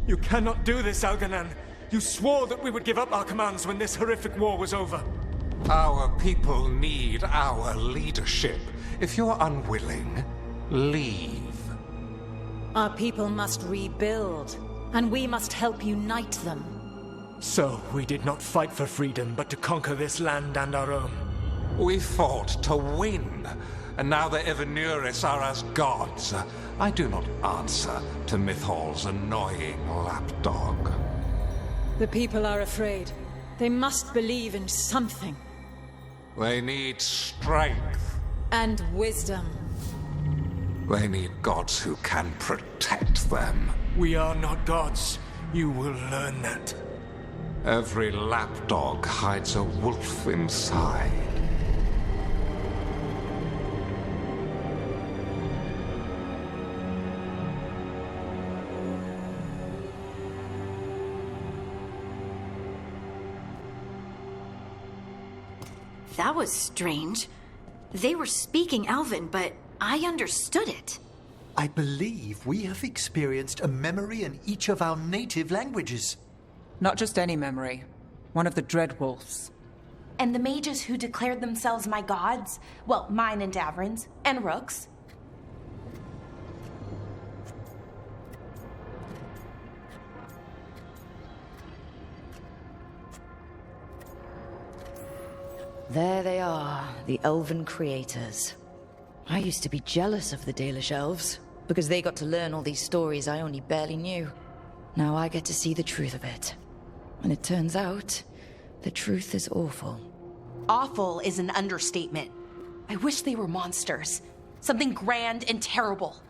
You cannot do this, Elganan. You swore that we would give up our commands when this horrific war was over. Our people need our leadership. If you're unwilling, leave. Our people must rebuild, and we must help unite them. So, we did not fight for freedom, but to conquer this land and our own. We fought to win, and now the Evenuris are as gods. I do not answer to Mythal's annoying lapdog. The people are afraid. They must believe in something. They need strength. And wisdom. They need gods who can protect them. We are not gods. You will learn that. Every lapdog hides a wolf inside. That was strange. They were speaking Elven, but I understood it. I believe we have experienced a memory in each of our native languages. Not just any memory. One of the Dreadwolves. And the mages who declared themselves my gods? Well, mine and Davrin's, and Rook's. There they are, the Elven creators. I used to be jealous of the Dalish elves, because they got to learn all these stories I only barely knew. Now I get to see the truth of it. And it turns out, the truth is awful. Awful is an understatement. I wish they were monsters. Something grand and terrible.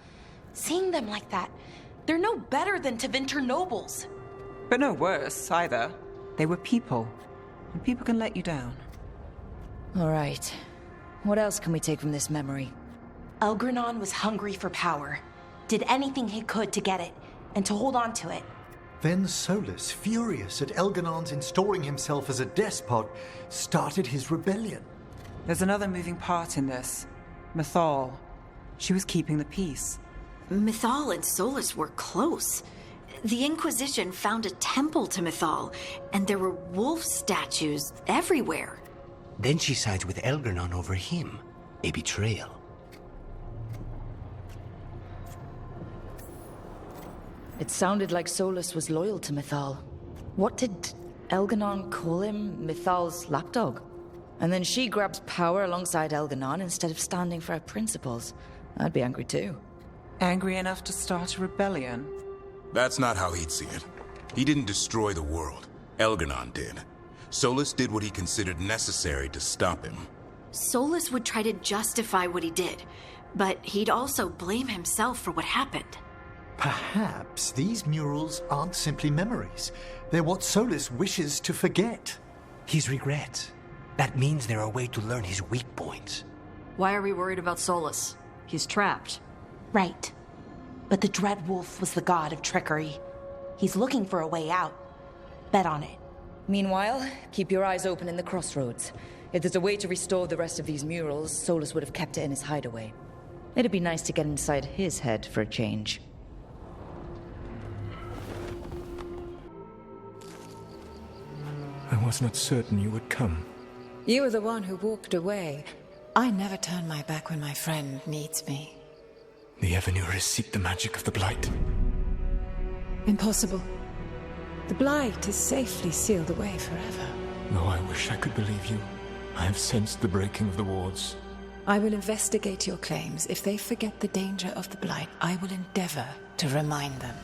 Seeing them like that, they're no better than Tevinter nobles. But no worse, either. They were people. And people can let you down. All right. What else can we take from this memory? Elgranon was hungry for power. Did anything he could to get it, and to hold on to it. Then Solas, furious at Elganon's installing himself as a despot, started his rebellion. There's another moving part in this. Mythal. She was keeping the peace. Mythal and Solas were close. The Inquisition found a temple to Mythal, and there were wolf statues everywhere. Then she sides with Elgranon over him. A betrayal. It sounded like Solas was loyal to Mythal. What did Elganon call him? Mythal's lapdog? And then she grabs power alongside Elganon instead of standing for her principles. I'd be angry too. Angry enough to start a rebellion? That's not how he'd see it. He didn't destroy the world. Elganon did. Solas did what he considered necessary to stop him. Solas would try to justify what he did, but he'd also blame himself for what happened. Perhaps these murals aren't simply memories. They're what Solas wishes to forget. His regrets. That means they're a way to learn his weak points. Why are we worried about Solas? He's trapped. Right. But the Dreadwolf was the god of trickery. He's looking for a way out. Bet on it. Meanwhile, keep your eyes open in the Crossroads. If there's a way to restore the rest of these murals, Solas would have kept it in his hideaway. It'd be nice to get inside his head for a change. I was not certain you would come. You were the one who walked away. I never turn my back when my friend needs me. The Evenuris seek the magic of the Blight. Impossible. The Blight is safely sealed away forever. Though I wish I could believe you. I have sensed the breaking of the wards. I will investigate your claims. If they forget the danger of the Blight, I will endeavor to remind them.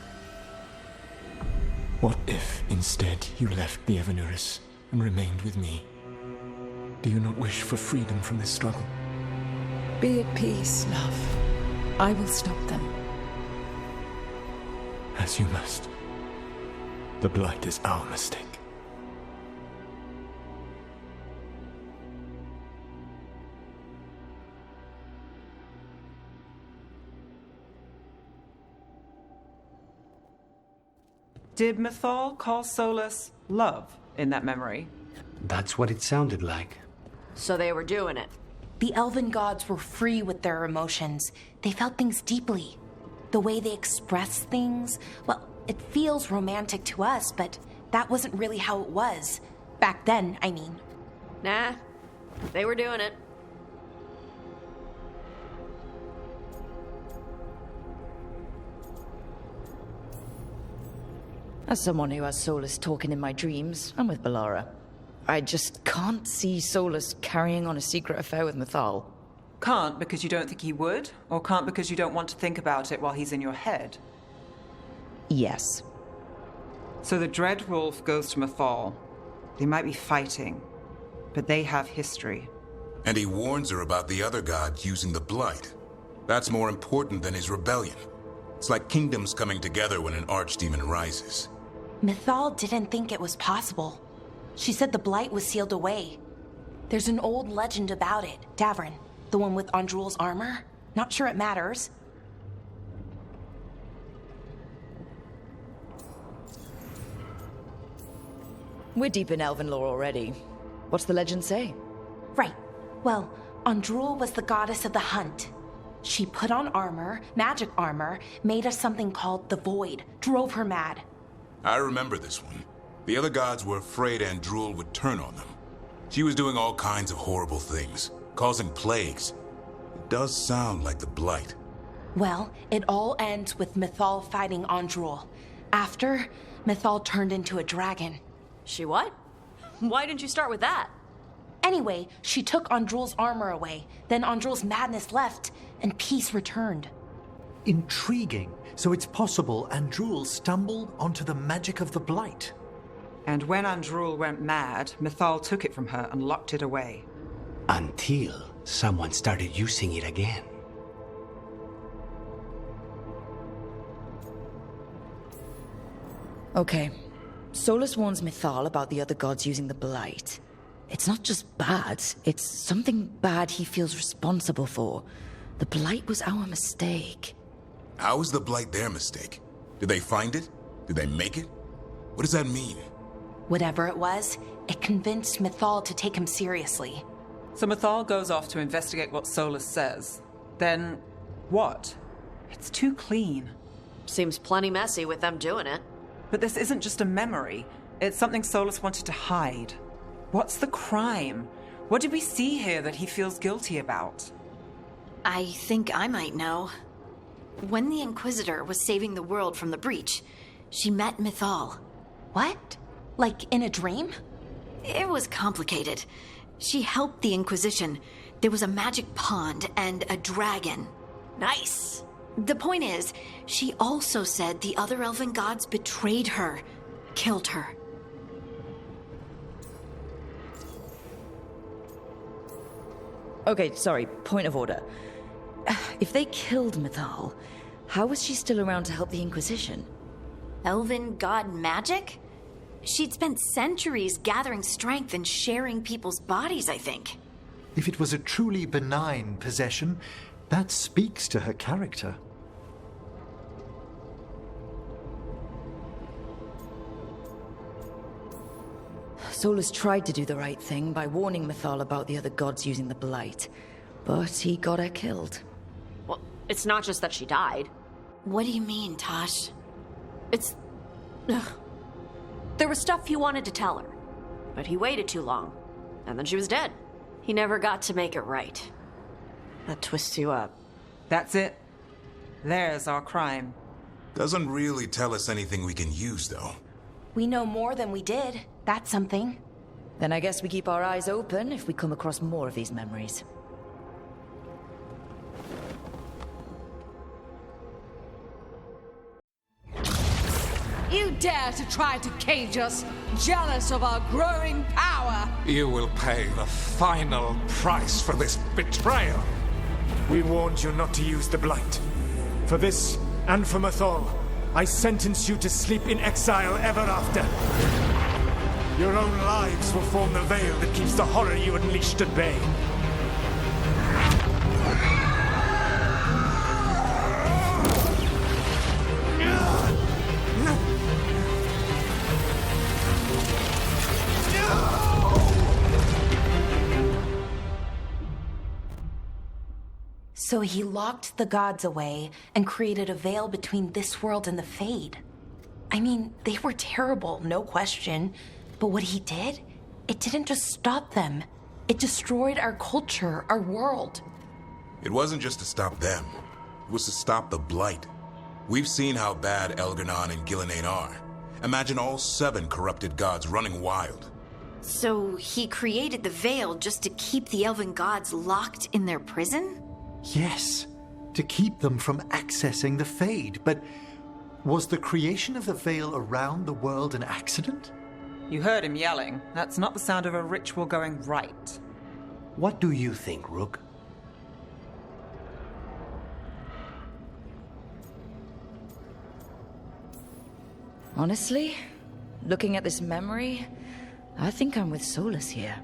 What if, instead, you left the Evenuris and remained with me? Do you not wish for freedom from this struggle? Be at peace, love. I will stop them. As you must. The Blight is our mistake. Did Mythal call Solas love in that memory? That's what it sounded like. So they were doing it. The elven gods were free with their emotions. They felt things deeply. The way they expressed things, well, it feels romantic to us, but that wasn't really how it was. Back then, I mean. Nah, they were doing it. As someone who has Solas talking in my dreams, I'm with Balara. I just can't see Solas carrying on a secret affair with Mythal. Can't because you don't think he would? Or can't because you don't want to think about it while he's in your head? Yes. So the Dread Wolf goes to Mythal. They might be fighting, but they have history. And he warns her about the other gods using the Blight. That's more important than his rebellion. It's like kingdoms coming together when an archdemon rises. Mythal didn't think it was possible. She said the Blight was sealed away. There's an old legend about it. Davrin, the one with Andrul's armor. Not sure it matters. We're deep in Elven lore already. What's the legend say? Right. Well, Andrul was the goddess of the hunt. She put on armor, magic armor, made us something called the Void, drove her mad. I remember this one. The other gods were afraid Andrul would turn on them. She was doing all kinds of horrible things, causing plagues. It does sound like the Blight. Well, it all ends with Mythal fighting Andrul. After, Mythal turned into a dragon. She what? Why didn't you start with that? Anyway, she took Andrul's armor away. Then Andrul's madness left, and peace returned. Intriguing. So it's possible Andrul stumbled onto the magic of the Blight. And when Andrul went mad, Mythal took it from her and locked it away. Until someone started using it again. Okay. Solas warns Mythal about the other gods using the Blight. It's not just bad, it's something bad he feels responsible for. The Blight was our mistake. How is the Blight their mistake? Did they find it? Did they make it? What does that mean? Whatever it was, it convinced Mythal to take him seriously. So Mythal goes off to investigate what Solas says. Then, what? It's too clean. Seems plenty messy with them doing it. But this isn't just a memory. It's something Solas wanted to hide. What's the crime? What did we see here that he feels guilty about? I think I might know. When the Inquisitor was saving the world from the breach, she met Mythal. What? Like in a dream? It was complicated. She helped the Inquisition. There was a magic pond and a dragon. Nice. The point is, she also said the other elven gods betrayed her, killed her. Okay, sorry, point of order. If they killed Mythal, how was she still around to help the Inquisition? Elven god magic? She'd spent centuries gathering strength and sharing people's bodies, I think. If it was a truly benign possession, that speaks to her character. Solas tried to do the right thing by warning Mythal about the other gods using the Blight, but he got her killed. Well, it's not just that she died. What do you mean, Tosh? It's... Ugh. There was stuff he wanted to tell her, but he waited too long, and then she was dead. He never got to make it right. That twists you up. That's it. There's our crime. Doesn't really tell us anything we can use, though. We know more than we did. That's something. Then I guess we keep our eyes open if we come across more of these memories. You dare to try to cage us, jealous of our growing power! You will pay the final price for this betrayal. We warned you not to use the Blight. For this, and for Mythal, I sentence you to sleep in exile ever after. Your own lives will form the veil that keeps the horror you unleashed at bay. So he locked the gods away and created a veil between this world and the Fade. I mean, they were terrible, no question. But what he did, it didn't just stop them. It destroyed our culture, our world. It wasn't just to stop them. It was to stop the Blight. We've seen how bad Elganon and Gillenane are. Imagine all 7 corrupted gods running wild. So he created the Veil just to keep the elven gods locked in their prison? Yes, to keep them from accessing the Fade. But was the creation of the Veil around the world an accident? You heard him yelling. That's not the sound of a ritual going right. What do you think, Rook? Honestly, looking at this memory, I think I'm with Solas here.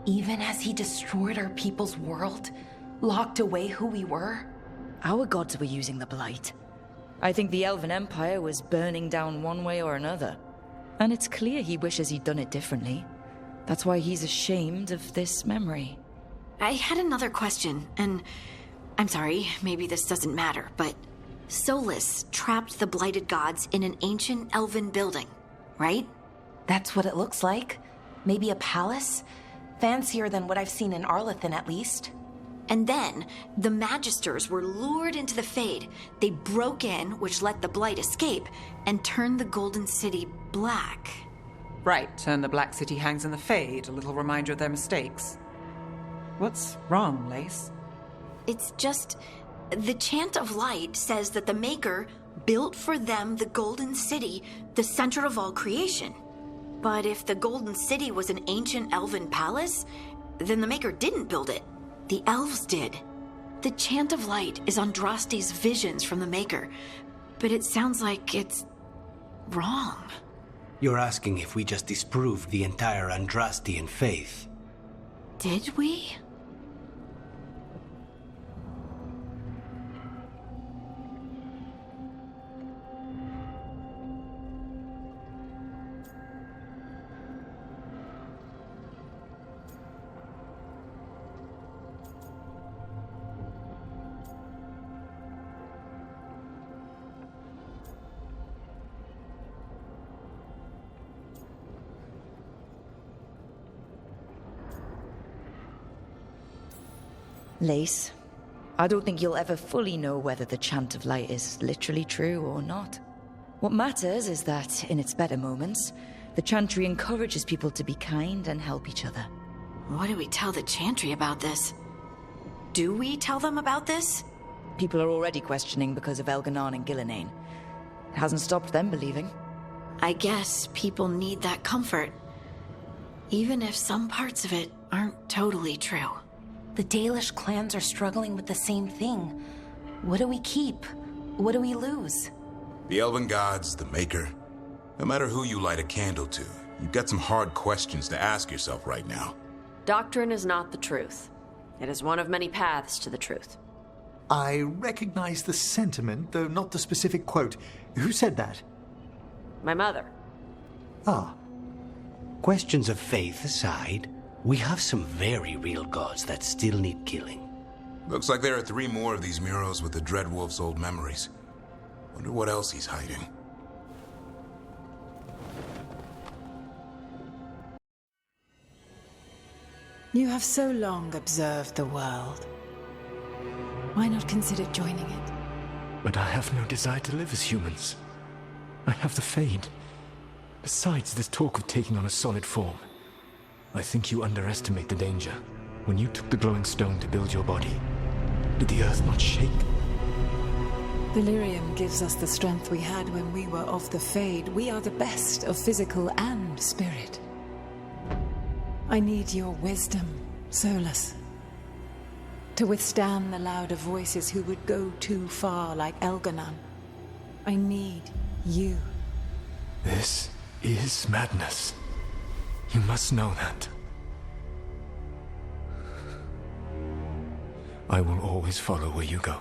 Even as he destroyed our people's world, locked away who we were? Our gods were using the Blight. I think the Elven Empire was burning down one way or another. And it's clear he wishes he'd done it differently. That's why he's ashamed of this memory. I had another question, and I'm sorry, maybe this doesn't matter, but Solas trapped the blighted gods in an ancient elven building, right? That's what it looks like. Maybe a palace? Fancier than what I've seen in Arlethan, at least. And then, the Magisters were lured into the Fade. They broke in, which let the Blight escape, and turned the Golden City black. Right, and the Black City hangs in the Fade, a little reminder of their mistakes. What's wrong, Lace? It's just... the Chant of Light says that the Maker built for them the Golden City, the center of all creation. But if the Golden City was an ancient elven palace, then the Maker didn't build it. The elves did. The Chant of Light is Andraste's visions from the Maker, but it sounds like it's wrong. You're asking if we just disproved the entire Andrastian faith. Did we? Lace, I don't think you'll ever fully know whether the Chant of Light is literally true or not. What matters is that, in its better moments, the Chantry encourages people to be kind and help each other. What do we tell the Chantry about this? Do we tell them about this? People are already questioning because of Elganon and Gillenane. It hasn't stopped them believing. I guess people need that comfort. Even if some parts of it aren't totally true. The Dalish clans are struggling with the same thing. What do we keep? What do we lose? The elven gods, the Maker. No matter who you light a candle to, you've got some hard questions to ask yourself right now. Doctrine is not the truth. It is one of many paths to the truth. I recognize the sentiment, though not the specific quote. Who said that? My mother. Ah. Questions of faith aside, we have some very real gods that still need killing. Looks like there are 3 more of these murals with the Dreadwolf's old memories. Wonder what else he's hiding. You have so long observed the world. Why not consider joining it? But I have no desire to live as humans. I have the Fade. Besides, this talk of taking on a solid form. I think you underestimate the danger. When you took the glowing stone to build your body, did the earth not shake? Delirium gives us the strength we had when we were of the Fade. We are the best of physical and spirit. I need your wisdom, Solas. To withstand the louder voices who would go too far like Elganon. I need you. This is madness. You must know that. I will always follow where you go.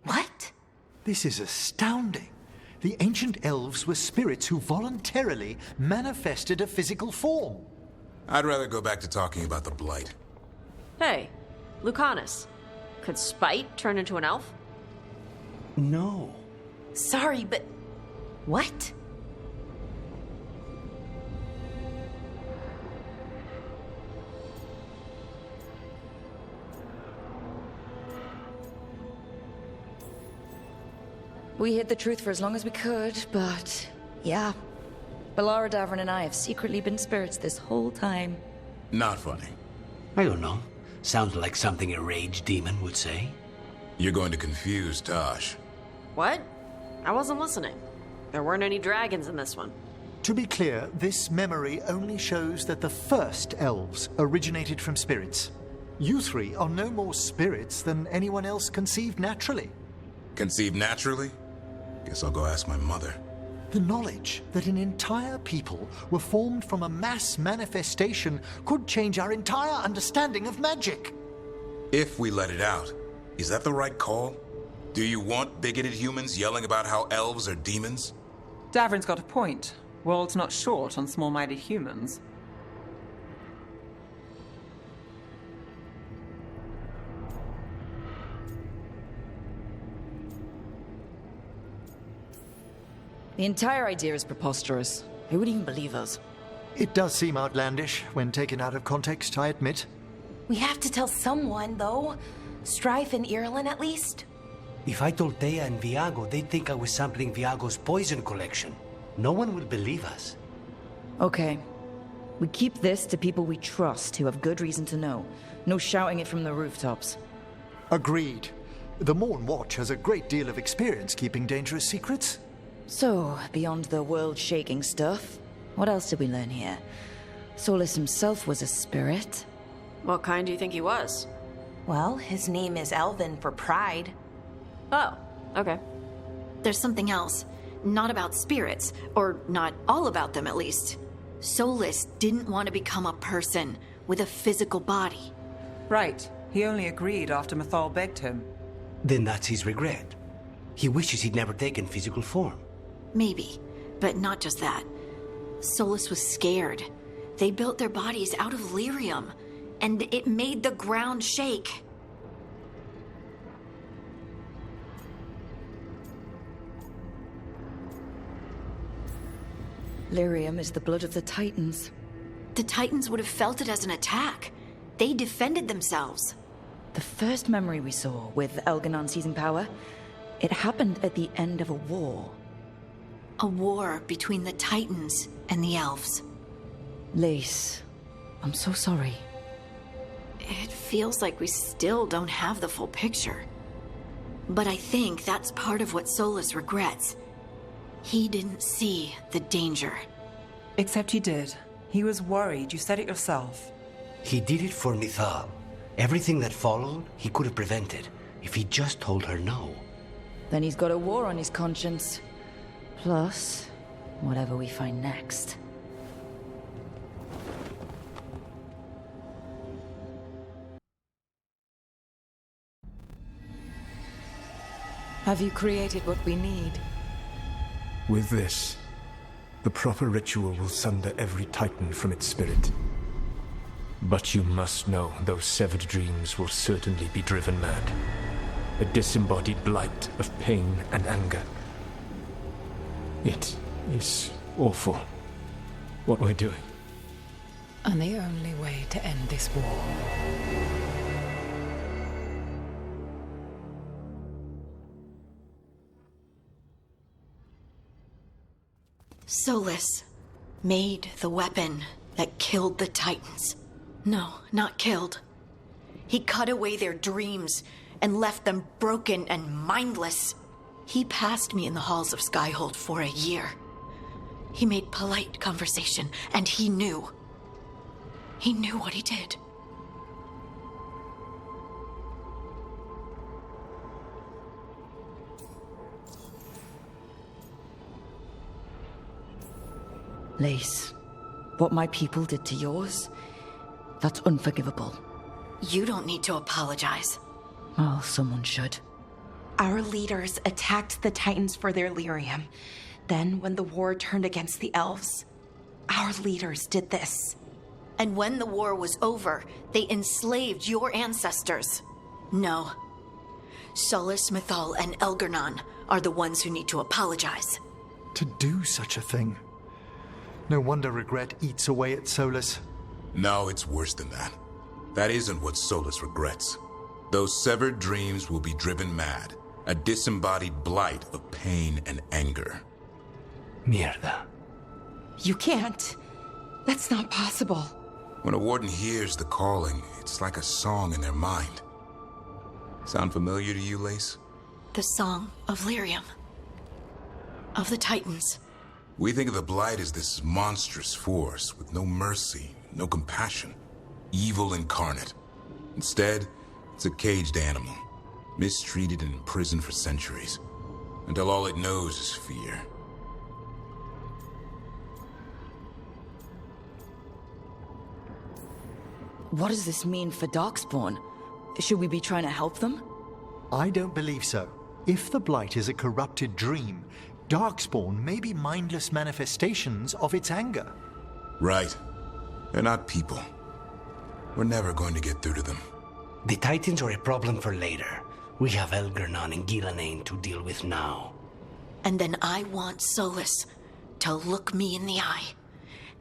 What? This is astounding. The ancient elves were spirits who voluntarily manifested a physical form. I'd rather go back to talking about the Blight. Hey, Lucanus, could Spite turn into an elf? No. Sorry, but... what? We hid the truth for as long as we could, but... yeah. Balara Davrin and I have secretly been spirits this whole time. Not funny. I don't know. Sounds like something a rage demon would say. You're going to confuse Tosh. What? I wasn't listening. There weren't any dragons in this one. To be clear, this memory only shows that the first elves originated from spirits. You three are no more spirits than anyone else conceived naturally. Conceived naturally? Guess I'll go ask my mother. The knowledge that an entire people were formed from a mass manifestation could change our entire understanding of magic. If we let it out, is that the right call? Do you want bigoted humans yelling about how elves are demons? Davrin's got a point. World's not short on small-minded humans. The entire idea is preposterous. Who would even believe us? It does seem outlandish when taken out of context, I admit. We have to tell someone, though. Strife and Irulan, at least. If I told Thea and Viago, they'd think I was sampling Viago's poison collection. No one will believe us. Okay. We keep this to people we trust who have good reason to know. No shouting it from the rooftops. Agreed. The Morn Watch has a great deal of experience keeping dangerous secrets. So, beyond the world-shaking stuff, what else did we learn here? Solas himself was a spirit. What kind do you think he was? Well, his name is Elven for pride. Oh, okay. There's something else. Not about spirits, or not all about them at least. Solas didn't want to become a person with a physical body. Right. He only agreed after Mythal begged him. Then that's his regret. He wishes he'd never taken physical form. Maybe, but not just that. Solas was scared. They built their bodies out of lyrium, and it made the ground shake. Lyrium is the blood of the Titans. The Titans would have felt it as an attack. They defended themselves. The first memory we saw with Elganon seizing power, it happened at the end of a war. A war between the Titans and the elves. Lace, I'm so sorry. It feels like we still don't have the full picture. But I think that's part of what Solas regrets. He didn't see the danger. Except he did. He was worried. You said it yourself. He did it for Mythal. Everything that followed, he could have prevented, if he just told her no. Then he's got a war on his conscience. Plus, whatever we find next. Have you created what we need? With this, the proper ritual will sunder every Titan from its spirit. But you must know those severed dreams will certainly be driven mad. A disembodied blight of pain and anger. It is awful what we're doing. And the only way to end this war. Solas made the weapon that killed the Titans. No, not killed. He cut away their dreams and left them broken and mindless. He passed me in the halls of Skyhold for a year. He made polite conversation, and he knew. He knew what he did. Lace, what my people did to yours, that's unforgivable. You don't need to apologize. Oh, someone should. Our leaders attacked the Titans for their lyrium. Then, when the war turned against the elves, our leaders did this. And when the war was over, they enslaved your ancestors. No. Solas, Mythal, and Elgar'nan are the ones who need to apologize. To do such a thing. No wonder regret eats away at Solas. No, it's worse than that. That isn't what Solas regrets. Those severed dreams will be driven mad. A disembodied blight of pain and anger. Mierda. You can't. That's not possible. When a warden hears the calling, it's like a song in their mind. Sound familiar to you, Lace? The Song of Lyrium. Of the Titans. We think of the Blight as this monstrous force with no mercy, no compassion. Evil incarnate. Instead, it's a caged animal. Mistreated and imprisoned for centuries. Until all it knows is fear. What does this mean for Darkspawn? Should we be trying to help them? I don't believe so. If the Blight is a corrupted dream, Darkspawn may be mindless manifestations of its anger. Right. They're not people. We're never going to get through to them. The Titans are a problem for later. We have Elgar'nan and Ghilanane to deal with now. And then I want Solas to look me in the eye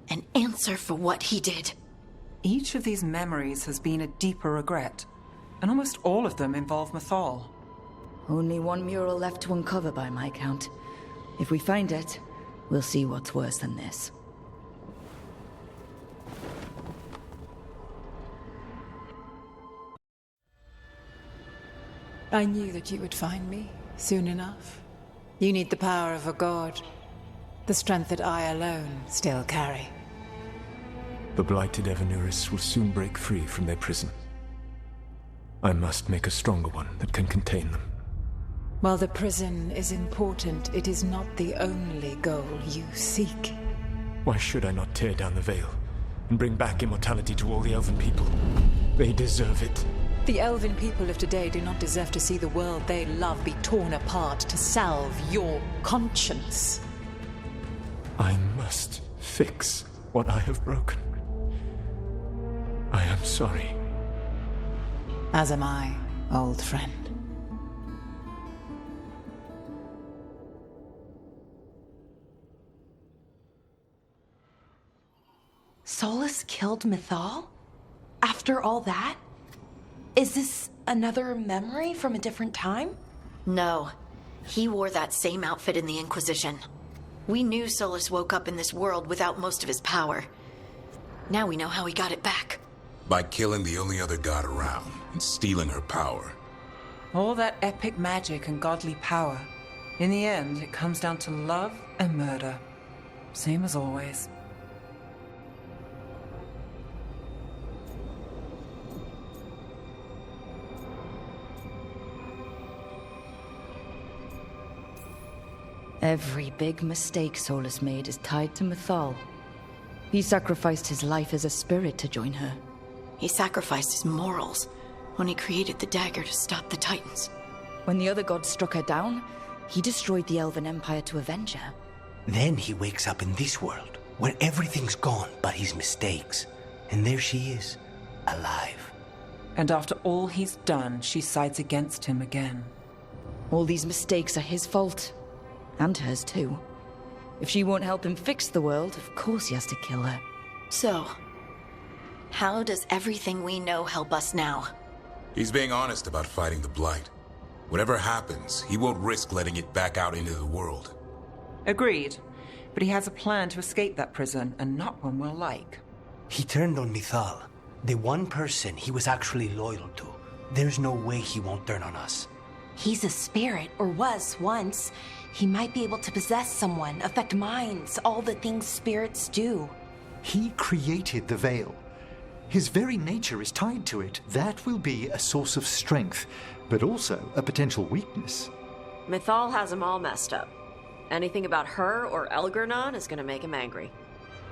and answer for what he did. Each of these memories has been a deeper regret, and almost all of them involve Mythal. Only one mural left to uncover by my count. If we find it, we'll see what's worse than this. I knew that you would find me soon enough. You need the power of a god, the strength that I alone still carry. The blighted Evanuris will soon break free from their prison. I must make a stronger one that can contain them. While the prison is important, it is not the only goal you seek. Why should I not tear down the veil and bring back immortality to all the Elven people? They deserve it. The Elven people of today do not deserve to see the world they love be torn apart to salve your conscience. I must fix what I have broken. I am sorry. As am I, old friend. Solas killed Mythal? After all that? Is this another memory from a different time? No. He wore that same outfit in the Inquisition. We knew Solas woke up in this world without most of his power. Now we know how he got it back. By killing the only other god around and stealing her power. All that epic magic and godly power. In the end, it comes down to love and murder. Same as always. Every big mistake Solas made is tied to Mythal. He sacrificed his life as a spirit to join her. He sacrificed his morals when he created the dagger to stop the Titans. When the other gods struck her down, he destroyed the Elven Empire to avenge her. Then he wakes up in this world, where everything's gone but his mistakes. And there she is, alive. And after all he's done, she sides against him again. All these mistakes are his fault. And hers too. If she won't help him fix the world, of course he has to kill her. So, how does everything we know help us now? He's being honest about fighting the Blight. Whatever happens, he won't risk letting it back out into the world. Agreed. But he has a plan to escape that prison, and not one we'll like. He turned on Mythal, the one person he was actually loyal to. There's no way he won't turn on us. He's a spirit, or was once. He might be able to possess someone, affect minds, all the things spirits do. He created the veil. His very nature is tied to it. That will be a source of strength, but also a potential weakness. Mythal has him all messed up. Anything about her or Elgar'nan is gonna make him angry.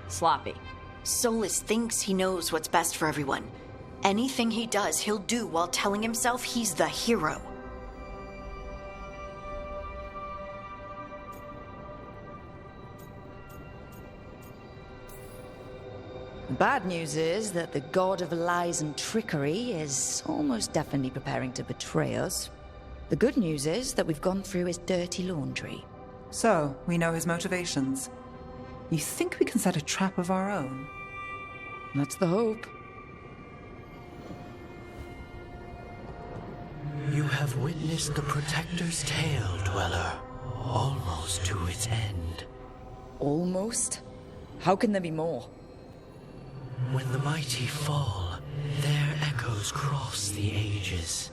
Sloppy. Solas thinks he knows what's best for everyone. Anything he does, he'll do while telling himself he's the hero. bad news is that the god of lies and trickery is almost definitely preparing to betray us. The good news is that we've gone through his dirty laundry. So, we know his motivations. You think we can set a trap of our own? That's the hope. You have witnessed the Protector's tale, Dweller, almost to its end. Almost? How can there be more? When the mighty fall, their echoes cross the ages.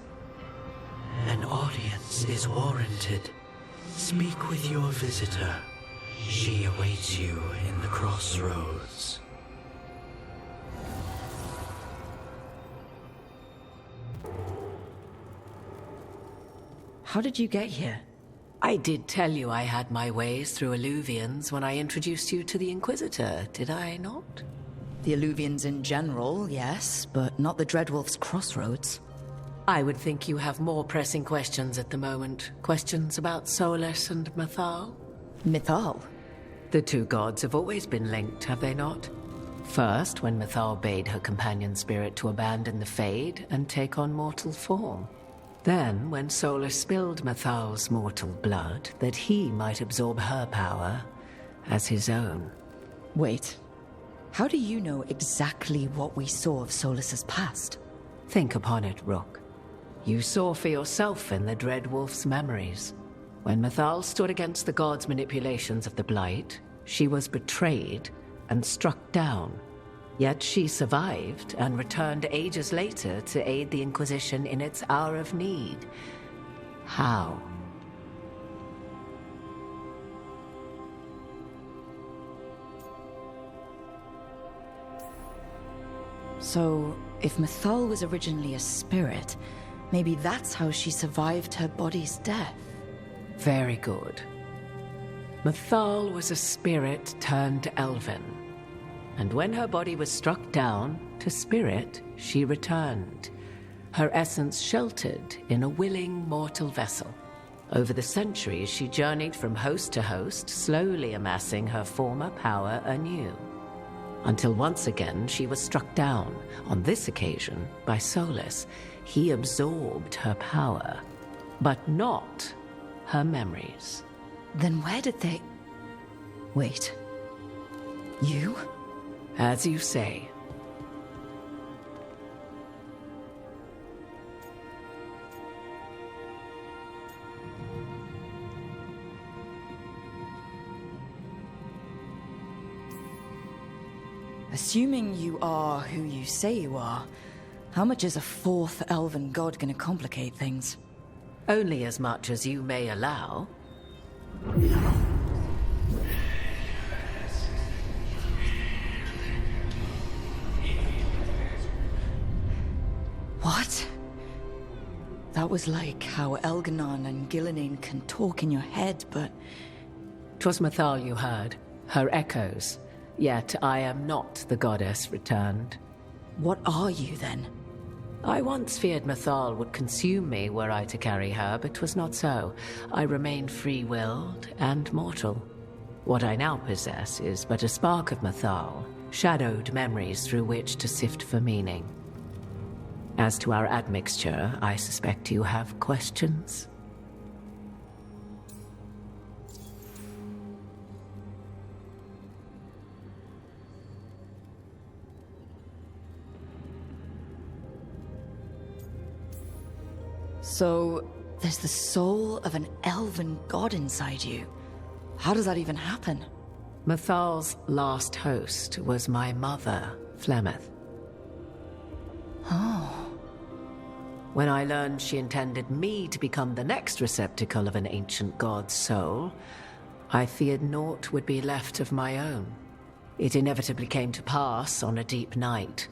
An audience is warranted. Speak with your visitor. She awaits you in the Crossroads. How did you get here? I did tell you I had my ways through Illuvians when I introduced you to the Inquisitor, did I not? The Illuvians in general, yes, but not the Dreadwolf's Crossroads. I would think you have more pressing questions at the moment. Questions about Solas and Mythal? Mythal? The two gods have always been linked, have they not? First, when Mythal bade her companion spirit to abandon the Fade and take on mortal form. Then, when Solas spilled Mythal's mortal blood, that he might absorb her power as his own. Wait. How do you know exactly what we saw of Solas's past? Think upon it, Rook. You saw for yourself in the Dreadwolf's memories. When Mythal stood against the gods' manipulations of the Blight, she was betrayed and struck down. Yet she survived and returned ages later to aid the Inquisition in its hour of need. How? So, if Mythal was originally a spirit, maybe that's how she survived her body's death. Very good. Mythal was a spirit turned elven. And when her body was struck down, to spirit, she returned. Her essence sheltered in a willing mortal vessel. Over the centuries, she journeyed from host to host, slowly amassing her former power anew. Until once again, she was struck down, on this occasion, by Solas. He absorbed her power, but not her memories. Then where did they... Wait. You? As you say. Assuming you are who you say you are, how much is a fourth elven god gonna complicate things? Only as much as you may allow. What? That was like how Elganon and Gillinane can talk in your head, but... 'Twas Mythal you heard, her echoes. Yet I am not the goddess returned. What are you, then? I once feared Mythal would consume me were I to carry her, but 'twas not so. I remain free-willed and mortal. What I now possess is but a spark of Mythal, shadowed memories through which to sift for meaning. As to our admixture, I suspect you have questions. So, there's the soul of an elven god inside you. How does that even happen? Mythal's last host was my mother, Flemeth. Oh. When I learned she intended me to become the next receptacle of an ancient god's soul, I feared naught would be left of my own. It inevitably came to pass on a deep night.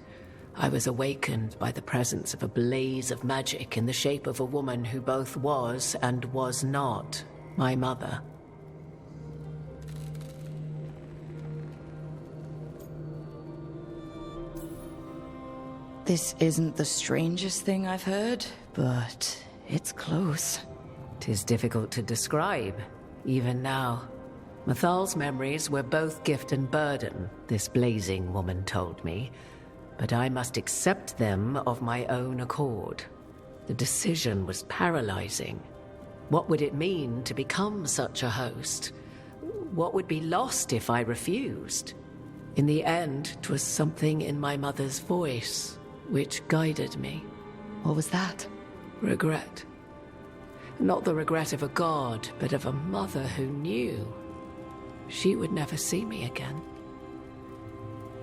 I was awakened by the presence of a blaze of magic in the shape of a woman who both was and was not my mother. This isn't the strangest thing I've heard, but it's close. 'Tis difficult to describe, even now. Mythal's memories were both gift and burden, this blazing woman told me, but I must accept them of my own accord. The decision was paralyzing. What would it mean to become such a host? What would be lost if I refused? In the end, 'twas something in my mother's voice which guided me. What was that? Regret. Not the regret of a god, but of a mother who knew she would never see me again.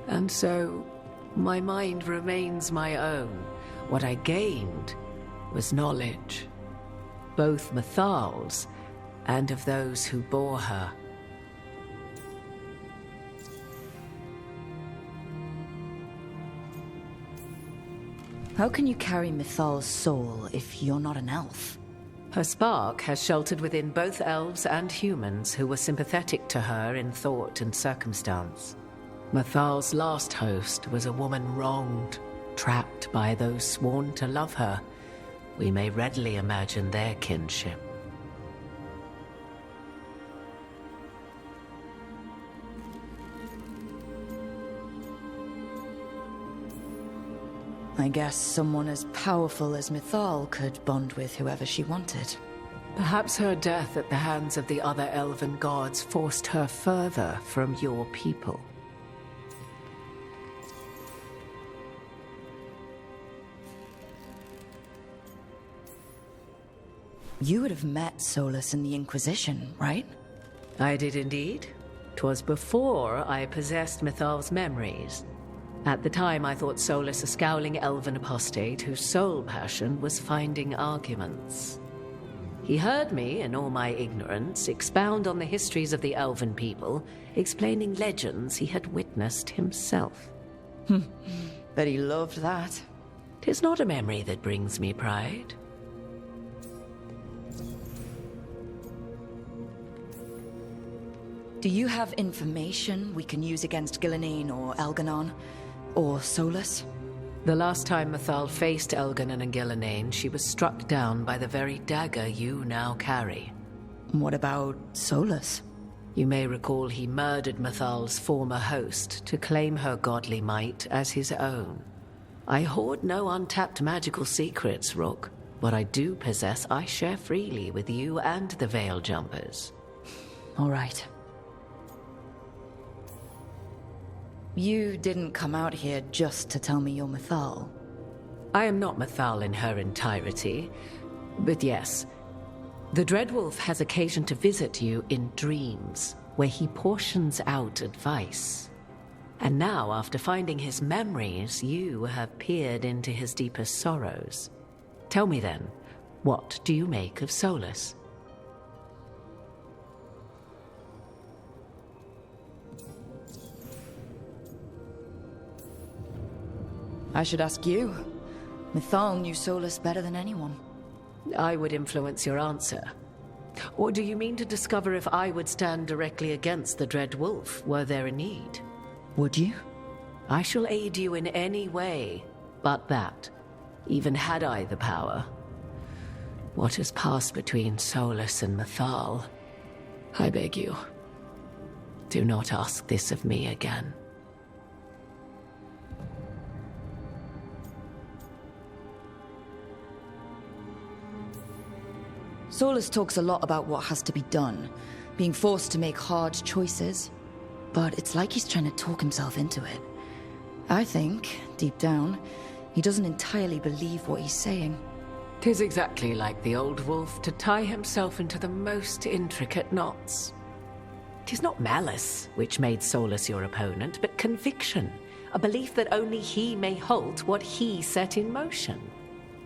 And so, my mind remains my own. What I gained was knowledge, both Mythal's and of those who bore her. How can you carry Mythal's soul if you're not an elf? Her spark has sheltered within both elves and humans who were sympathetic to her in thought and circumstance. Mythal's last host was a woman wronged, trapped by those sworn to love her. We may readily imagine their kinship. I guess someone as powerful as Mythal could bond with whoever she wanted. Perhaps her death at the hands of the other elven gods forced her further from your people. You would have met Solas in the Inquisition, right? I did indeed. 'Twas before I possessed Mythal's memories. At the time, I thought Solas a scowling elven apostate whose sole passion was finding arguments. He heard me, in all my ignorance, expound on the histories of the elven people, explaining legends he had witnessed himself. Bet he loved that. 'Tis not a memory that brings me pride. Do you have information we can use against Ghilanine or Elganon? Or Solas? The last time Mythal faced Elganon and Ghilanine, she was struck down by the very dagger you now carry. What about Solas? You may recall he murdered Mythal's former host to claim her godly might as his own. I hoard no untapped magical secrets, Rook. What I do possess, I share freely with you and the Veil Jumpers. All right. You didn't come out here just to tell me you're Mythal. I am not Mythal in her entirety, but yes. The Dreadwolf has occasion to visit you in dreams, where he portions out advice. And now, after finding his memories, you have peered into his deepest sorrows. Tell me then, what do you make of Solas? I should ask you. Mythal knew Solas better than anyone. I would influence your answer. Or do you mean to discover if I would stand directly against the Dread Wolf, were there a need? Would you? I shall aid you in any way, but that, even had I the power. What has passed between Solas and Mythal, I beg you, do not ask this of me again. Solas talks a lot about what has to be done, being forced to make hard choices. But it's like he's trying to talk himself into it. I think, deep down, he doesn't entirely believe what he's saying. 'Tis exactly like the old wolf to tie himself into the most intricate knots. 'Tis not malice which made Solas your opponent, but conviction, a belief that only he may halt what he set in motion.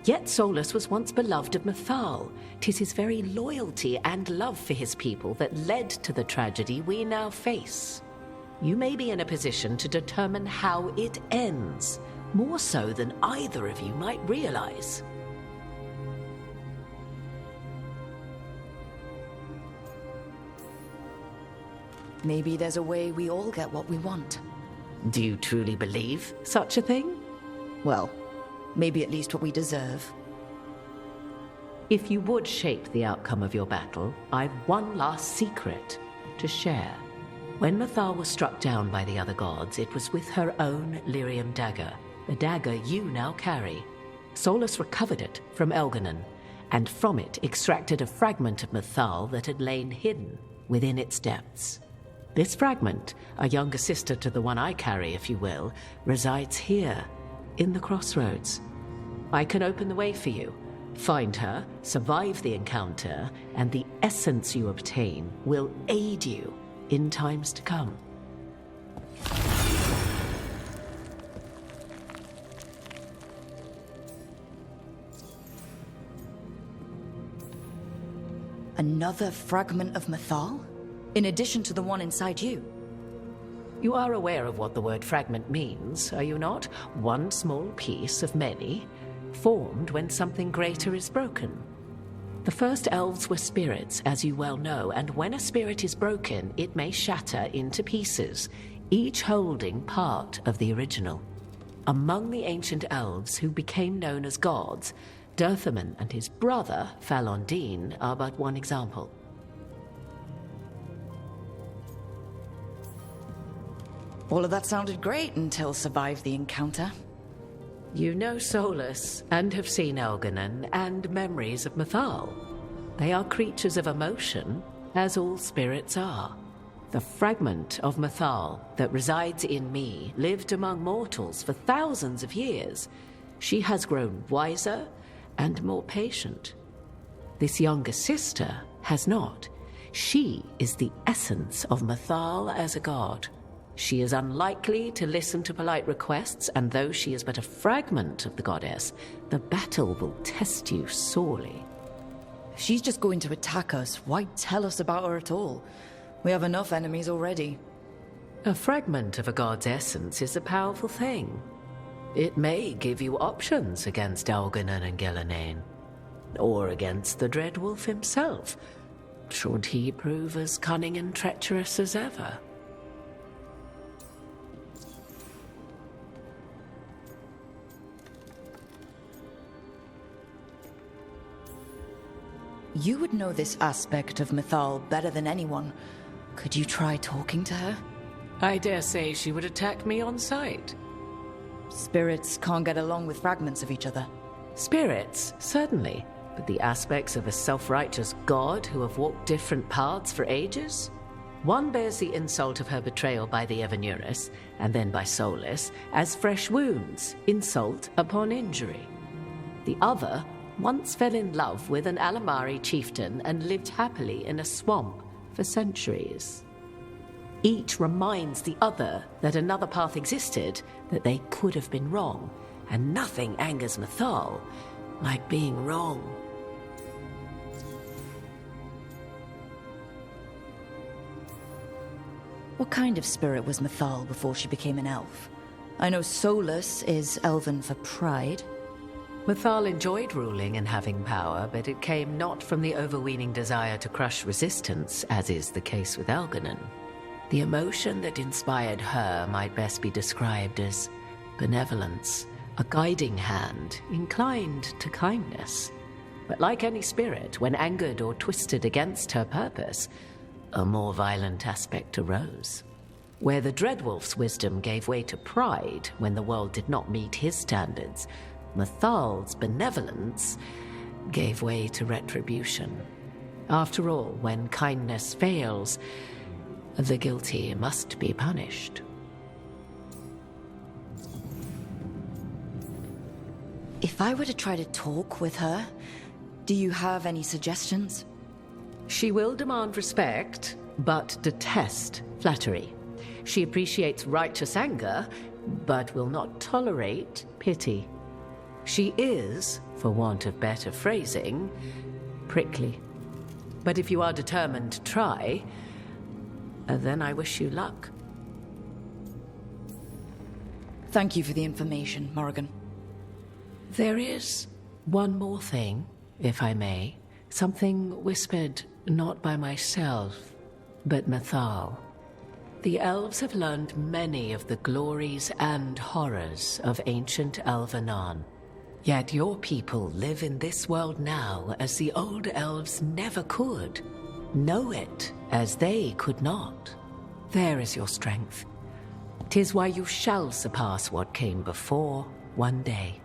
Yet Solas was once beloved of Mythal. 'Tis his very loyalty and love for his people that led to the tragedy we now face. You may be in a position to determine how it ends, more so than either of you might realize. Maybe there's a way we all get what we want. Do you truly believe such a thing? Well, maybe at least what we deserve. If you would shape the outcome of your battle, I've one last secret. to share. When Mythal was struck down by the other gods, it was with her own lyrium dagger, the dagger you now carry. Solas recovered it from Elganon, and from it extracted a fragment of Mythal that had lain hidden within its depths. This fragment, a younger sister to the one I carry, if you will, resides here, in the Crossroads. I can open the way for you, find her, survive the encounter, and the essence you obtain will aid you in times to come. Another fragment of Mythal? In addition to the one inside you? You are aware of what the word fragment means, are you not? One small piece of many, formed when something greater is broken. The first elves were spirits, as you well know, and when a spirit is broken, it may shatter into pieces, each holding part of the original. Among the ancient elves who became known as gods, Dirthaman and his brother, Falondine, are but one example. All of that sounded great until survived the encounter. You know Solas, and have seen Elganon, and memories of Mythal. They are creatures of emotion, as all spirits are. The fragment of Mythal that resides in me lived among mortals for thousands of years. She has grown wiser and more patient. This younger sister has not. She is the essence of Mythal as a god. She is unlikely to listen to polite requests, and though she is but a fragment of the goddess, the battle will test you sorely. If she's just going to attack us, why tell us about her at all? We have enough enemies already. A fragment of a god's essence is a powerful thing. It may give you options against Elganon and Ghilanane, or against the Dread Wolf himself, should he prove as cunning and treacherous as ever. You would know this aspect of Mythal better than anyone. Could you try talking to her? I dare say she would attack me on sight. Spirits can't get along with fragments of each other. Spirits, certainly. But the aspects of a self-righteous god who have walked different paths for ages? One bears the insult of her betrayal by the Evanuris, and then by Solas, as fresh wounds, insult upon injury. The other once fell in love with an Alamari chieftain and lived happily in a swamp for centuries. Each reminds the other that another path existed, that they could have been wrong, and nothing angers Mythal like being wrong. What kind of spirit was Mythal before she became an elf? I know Solas is elven for pride. Mythal enjoyed ruling and having power, but it came not from the overweening desire to crush resistance, as is the case with Elganon. The emotion that inspired her might best be described as benevolence, a guiding hand, inclined to kindness. But like any spirit, when angered or twisted against her purpose, a more violent aspect arose. Where the Dreadwolf's wisdom gave way to pride when the world did not meet his standards, Mythal's benevolence gave way to retribution. After all, when kindness fails, the guilty must be punished. If I were to try to talk with her, do you have any suggestions? She will demand respect, but detest flattery. She appreciates righteous anger, but will not tolerate pity. She is, for want of better phrasing, prickly. But if you are determined to try, then I wish you luck. Thank you for the information, Morrigan. There is one more thing, if I may. Something whispered not by myself, but Mythal. The elves have learned many of the glories and horrors of ancient Elvenon. Yet your people live in this world now as the old elves never could. Know it as they could not. There is your strength. 'Tis why you shall surpass what came before one day.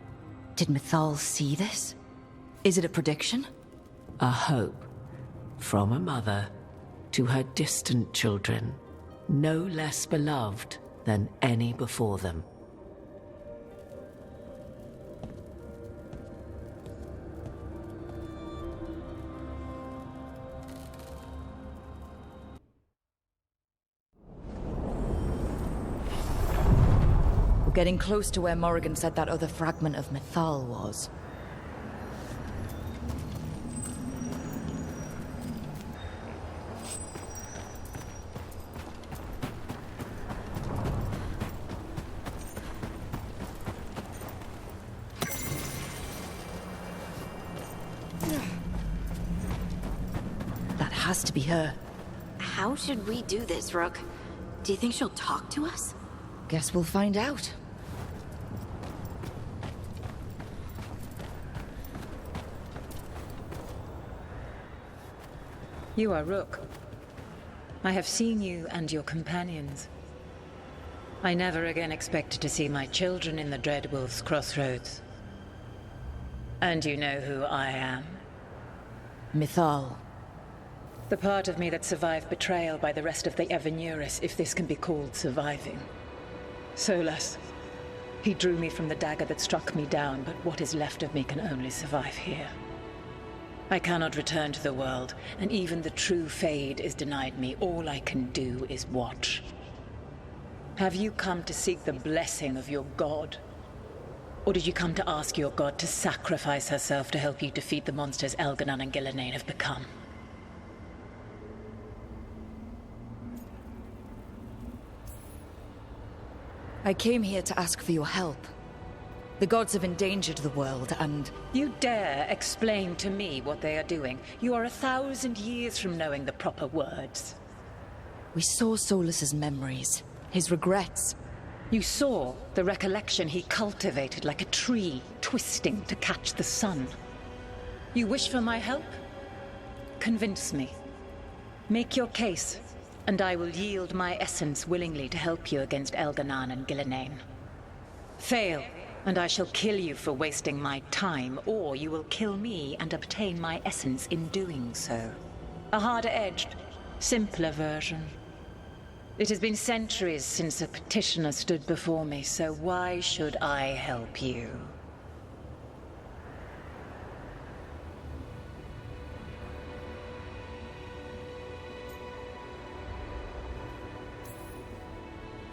Did Mythal see this? Is it a prediction? A hope. From a mother to her distant children, no less beloved than any before them. We're getting close to where Morrigan said that other fragment of Mythal was. That has to be her. How should we do this, Rook? Do you think she'll talk to us? Guess we'll find out. You are Rook. I have seen you and your companions. I never again expected to see my children in the Dreadwolf's Crossroads. And you know who I am? Mythal. The part of me that survived betrayal by the rest of the Evanuris, if this can be called surviving. Solas. He drew me from the dagger that struck me down, but what is left of me can only survive here. I cannot return to the world, and even the true Fade is denied me. All I can do is watch. Have you come to seek the blessing of your god? Or did you come to ask your god to sacrifice herself to help you defeat the monsters Elganon and Ghilanane have become? I came here to ask for your help. The gods have endangered the world, and... You dare explain to me what they are doing? You are 1,000 years from knowing the proper words. We saw Solas's memories, his regrets. You saw the recollection he cultivated like a tree, twisting to catch the sun. You wish for my help? Convince me. Make your case, and I will yield my essence willingly to help you against Elganon and Ghilanane. Fail, and I shall kill you for wasting my time, or you will kill me and obtain my essence in doing so. A harder-edged, simpler version. It has been centuries since a petitioner stood before me, so why should I help you?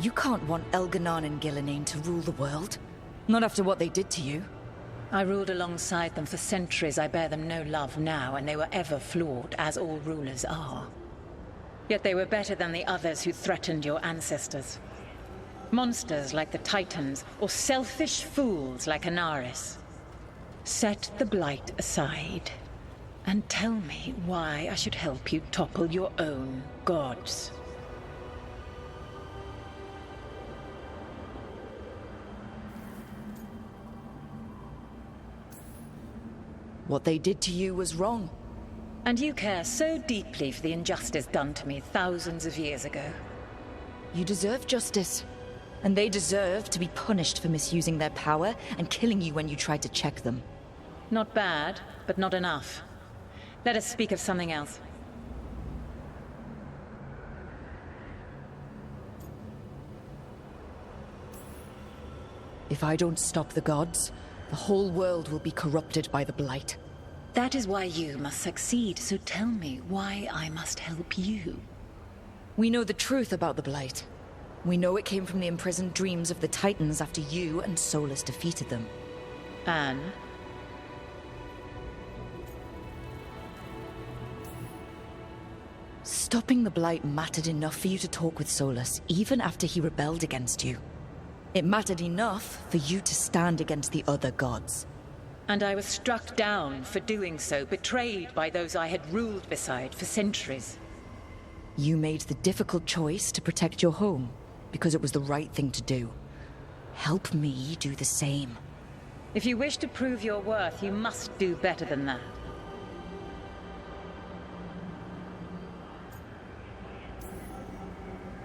You can't want Elganon and Ghilanane to rule the world. Not after what they did to you. I ruled alongside them for centuries. I bear them no love now, and they were ever flawed, as all rulers are. Yet they were better than the others who threatened your ancestors. Monsters like the Titans, or selfish fools like Anaris. Set the Blight aside, and tell me why I should help you topple your own gods. What they did to you was wrong. And you care so deeply for the injustice done to me thousands of years ago. You deserve justice. And they deserve to be punished for misusing their power and killing you when you tried to check them. Not bad, but not enough. Let us speak of something else. If I don't stop the gods, the whole world will be corrupted by the Blight. That is why you must succeed, so tell me why I must help you. We know the truth about the Blight. We know it came from the imprisoned dreams of the Titans after you and Solas defeated them. And? Stopping the Blight mattered enough for you to talk with Solas, even after he rebelled against you. It mattered enough for you to stand against the other gods. And I was struck down for doing so, betrayed by those I had ruled beside for centuries. You made the difficult choice to protect your home, because it was the right thing to do. Help me do the same. If you wish to prove your worth, you must do better than that.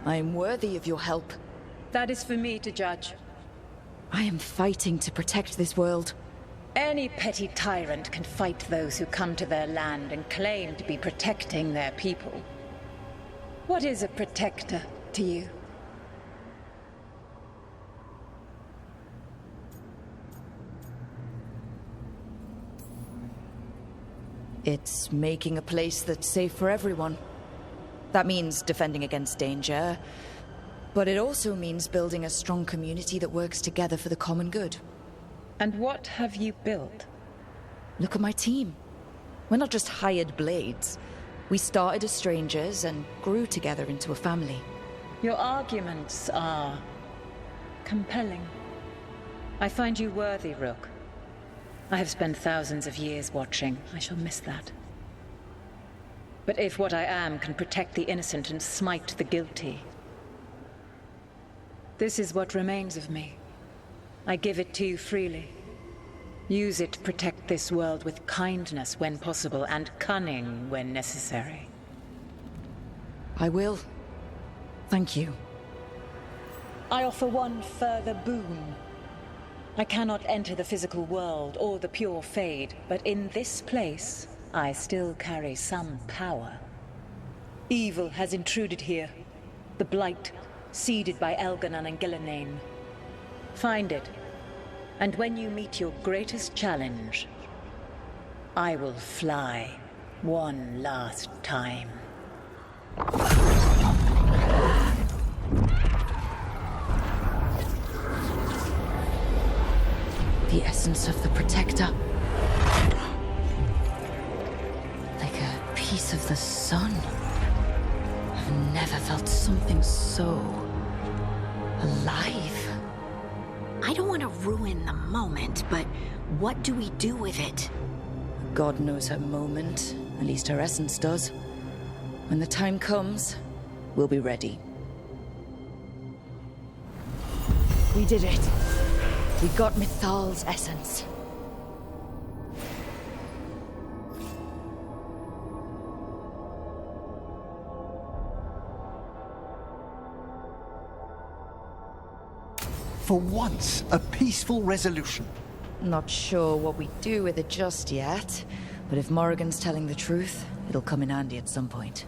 I am worthy of your help. That is for me to judge. I am fighting to protect this world. Any petty tyrant can fight those who come to their land and claim to be protecting their people. What is a protector to you? It's making a place that's safe for everyone. That means defending against danger, but it also means building a strong community that works together for the common good. And what have you built? Look at my team. We're not just hired blades. We started as strangers and grew together into a family. Your arguments are compelling. I find you worthy, Rook. I have spent thousands of years watching. I shall miss that. But if what I am can protect the innocent and smite the guilty, this is what remains of me. I give it to you freely. Use it to protect this world with kindness when possible and cunning when necessary. I will. Thank you. I offer one further boon. I cannot enter the physical world or the pure Fade, but in this place, I still carry some power. Evil has intruded here. The Blight, seeded by Elganon and Gillenane. Find it, and when you meet your greatest challenge, I will fly one last time. The essence of the Protector. Like a piece of the sun. I've never felt something so alive. I don't want to ruin the moment, but what do we do with it? God knows her moment. At least her essence does. When the time comes, we'll be ready. We did it. We got Mythal's essence. For once, a peaceful resolution. Not sure what we do with it just yet, but if Morrigan's telling the truth, it'll come in handy at some point.